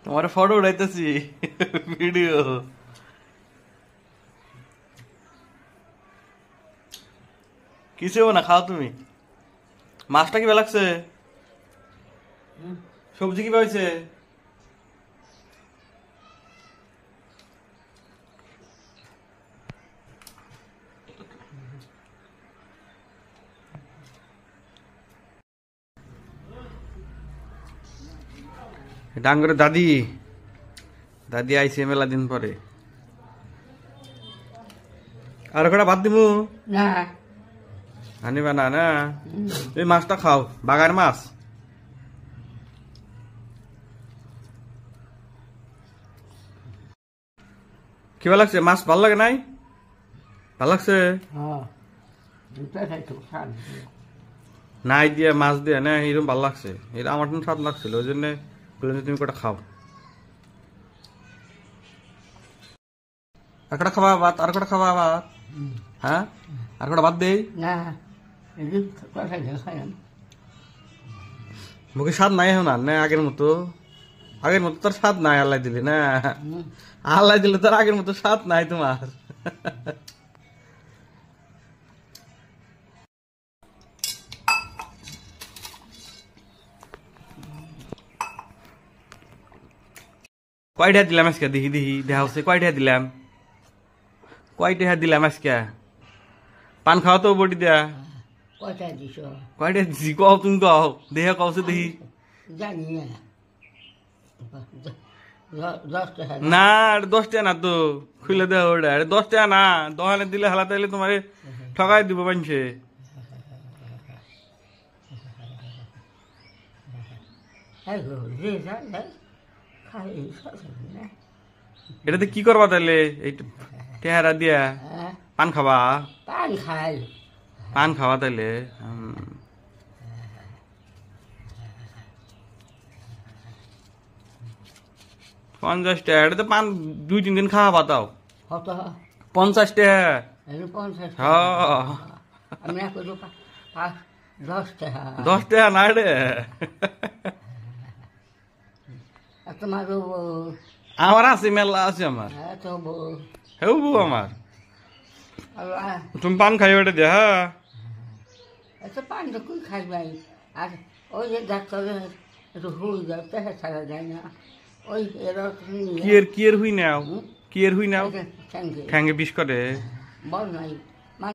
তোমার photo উঠাইতেছি video. কিছু না, খাও তুমি। মাছটা কি ভালো লাগছে? সবজি কি পাইছে? ডাঙ্গরে দাদি দাদি আইসি মেলা দিন পরে। আর কটা ভাত দিমু না, আনিবা না? না, এই মাছটা খাও, বাগার মাছ। কি ভালো লাগছে? মাছ ভালো লাগে নাই? ভালো লাগছে নাই দিয়ে মাছ দিয়ে না, এরকম ভালো লাগছে। এটা আমার জন্য স্বাদ লাগছিল, ওই জন্য বললাম যে তুমি কটা খাও। আর কটা খাবা ভাত? আর কটা খাবা ভাত? হ্যাঁ, আর কটা ভাত দেই না। মুখে স্বাদ নাই এখন আর না আগের মতো। আগের মতো তোর স্বাদ নাই, আল্লাহ দিলে না। আল্লাহ দিলে তোর আগের মতো স্বাদ নাই তোমার। কয়টা দিলাম আজকে? দেখি দেখি দেখা হচ্ছে। কয়টা দিলাম? কয়টা দিলাম আজকে? পান খাওয়া তো বটি দেয়া। কয়টা দিছি কও? তুমি কও, দেহে কওছে দেখি। না 10 টাকা না তো, খুলে দেওয়া ওটা 10 টাকা না। দোকানে দিলে হালাতে এলে তোমার ঠকাই দিব মানুষে। এটাতে কি করবা তাহলে? এই টেহারা দিয়া পান খাবা? পান খাওয়া তাইলে 50 টাকা। এটা তো পান 2-3 দিন খাওয়া পাতাও। 50 টাকা। 10 টাকা না রে। আমার আছে, মেলা আছে আমার। হেউ বউ আমার। তুমি পান খাই ওটা দেয়া? পান তো কুই খাইবাই। আর ওই যে ডাক্তারে একটু হুই দাও, পেশা ছাড়া যায় না। ওই কি এর হুই নাও? কি এর হুই নাও? ঠ্যাঙ্গে বিষ করে। বল নাই।